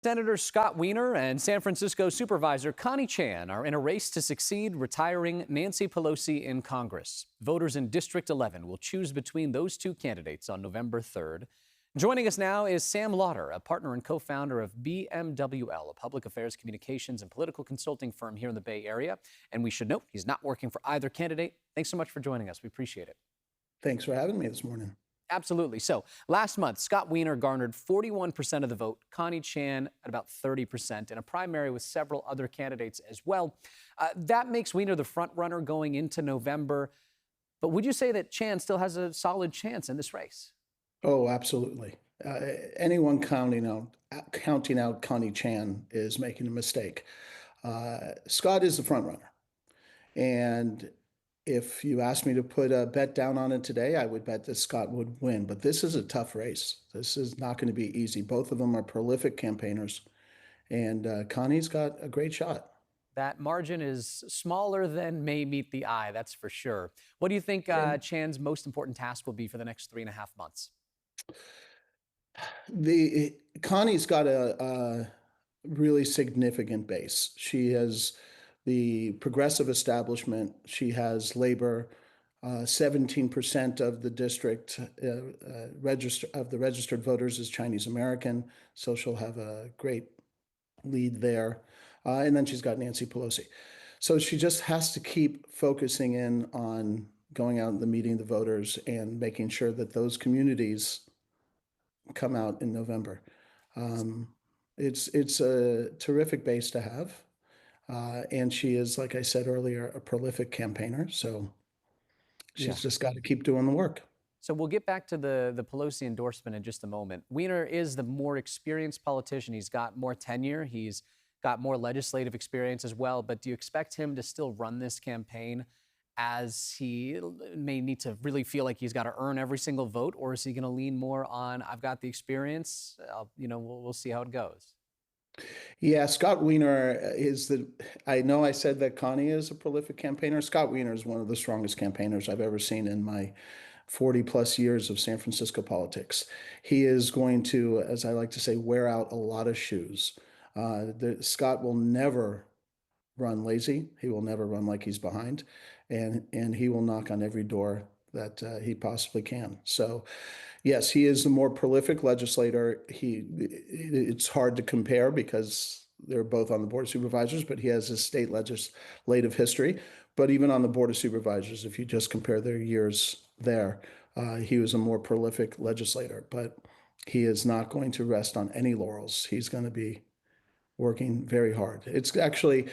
Senator Scott Weiner and San Francisco Supervisor Connie Chan are in a race to succeed retiring Nancy Pelosi in Congress. Voters in District 11 will choose between those two candidates on November 3rd. Joining us now is Sam Lauter, a partner and co-founder of BMWL, a public affairs communications and political consulting firm here in the Bay Area. And we should note he's not working for either candidate. Thanks so much for joining us. We appreciate it. Thanks for having me this morning. Absolutely. So last month, Scott Weiner garnered 41% of the vote, Connie Chan at about 30%, in a primary with several other candidates as well. That makes Weiner the front runner going into November. But would you say that Chan still has a solid chance in this race? Oh, absolutely. Anyone counting out Connie Chan is making a mistake. Scott is the front runner. And if you asked me to put a bet down on it today, I would bet that Scott would win. But this is a tough race. This is not going to be easy. Both of them are prolific campaigners. And Connie's got a great shot. That margin is smaller than may meet the eye, that's for sure. What do you think Chan's most important task will be for the next 3.5 months? Connie's got a really significant base. She has the progressive establishment. She has labor. 17% of the district of the registered voters is Chinese American, so she'll have a great lead there. And then she's got Nancy Pelosi. So she just has to keep focusing in on going out and meeting the voters and making sure that those communities come out in November. It's a terrific base to have. And she is, like I said earlier, a prolific campaigner. So she's just got to keep doing the work. So we'll get back to the Pelosi endorsement in just a moment. Weiner is the more experienced politician. He's got more tenure. He's got more legislative experience as well. But do you expect him to still run this campaign as he may need to really feel like he's got to earn every single vote? Or is he going to lean more on, I've got the experience, we'll see how it goes? Yeah, Scott Weiner I know I said that Connie is a prolific campaigner. Scott Weiner is one of the strongest campaigners I've ever seen in my 40 plus years of San Francisco politics. He is going to, as I like to say, wear out a lot of shoes. Scott will never run lazy. He will never run like he's behind, and he will knock on every door that he possibly can. So yes, he is the more prolific legislator. It's hard to compare because they're both on the Board of Supervisors, but he has his state legislative history. But even on the Board of Supervisors, if you just compare their years there, he was a more prolific legislator. But he is not going to rest on any laurels. He's going to be working very hard. It's actually,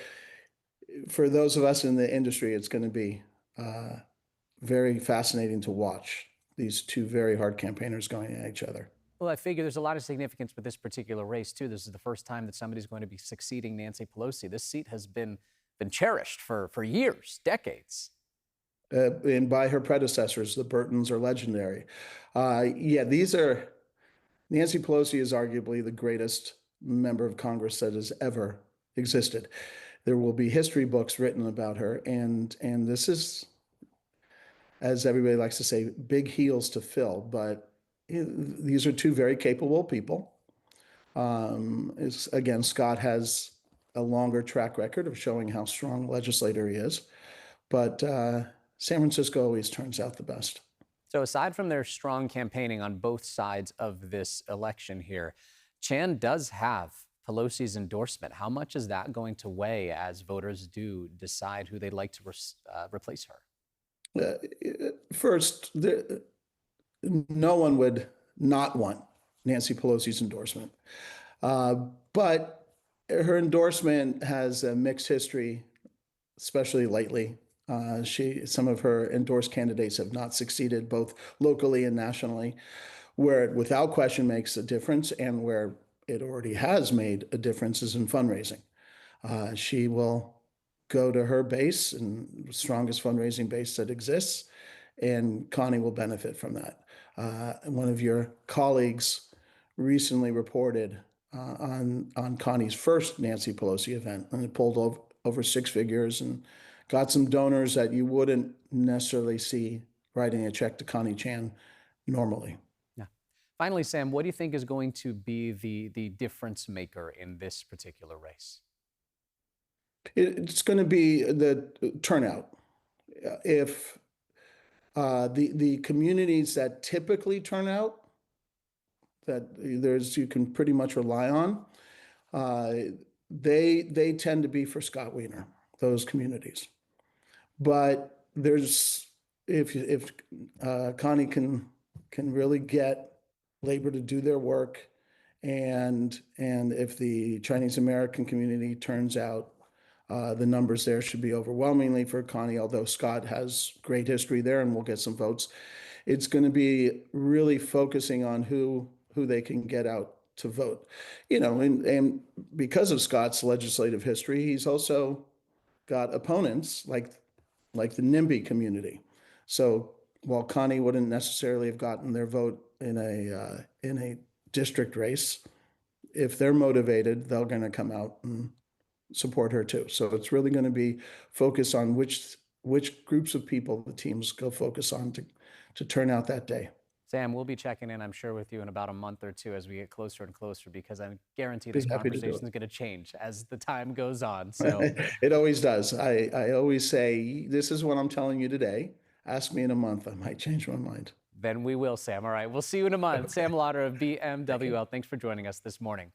for those of us in the industry, it's going to be very fascinating to watch these two very hard campaigners going at each other. Well, I figure there's a lot of significance with this particular race, too. This is the first time that somebody's going to be succeeding Nancy Pelosi. This seat has been cherished for years, decades. And by her predecessors, the Burtons are legendary. Nancy Pelosi is arguably the greatest member of Congress that has ever existed. There will be history books written about her, and this is, as everybody likes to say, big heels to fill. But these are two very capable people. Again, Scott has a longer track record of showing how strong a legislator he is. But San Francisco always turns out the best. So aside from their strong campaigning on both sides of this election here, Chan does have Pelosi's endorsement. How much is that going to weigh as voters do decide who they'd like to replace her? First, no one would not want Nancy Pelosi's endorsement. But her endorsement has a mixed history, especially lately. Some of her endorsed candidates have not succeeded, both locally and nationally, where it without question makes a difference, and where it already has made a difference is in fundraising. She will go to her base, and the strongest fundraising base that exists, and Connie will benefit from that. One of your colleagues recently reported on Connie's first Nancy Pelosi event, and it pulled over six figures and got some donors that you wouldn't necessarily see writing a check to Connie Chan normally. Finally, Sam, what do you think is going to be the difference maker in this particular race? It's going to be the turnout. If the communities that typically turn out, that you can pretty much rely on, uh, they tend to be for Scott Weiner, those communities. But there's if Connie can really get labor to do their work, and if the Chinese American community turns out, the numbers there should be overwhelmingly for Connie, although Scott has great history there and we'll get some votes. It's going to be really focusing on who they can get out to vote. And because of Scott's legislative history, he's also got opponents like the NIMBY community. So while Connie wouldn't necessarily have gotten their vote in a district race, if they're motivated, they're going to come out and support her too. So it's really going to be focused on which groups of people the teams go focus on to turn out that day. Sam, we'll be checking in, I'm sure, with you in about a month or two as we get closer and closer, because I guarantee Be this happy to do conversation is it. going to change as the time goes on. So It always does. I always say, this is what I'm telling you today. Ask me in a month. I might change my mind. then we will, Sam. All right, we'll see you in a month. Okay. Sam Lauter of Thank you. BMWL, thanks for joining us this morning.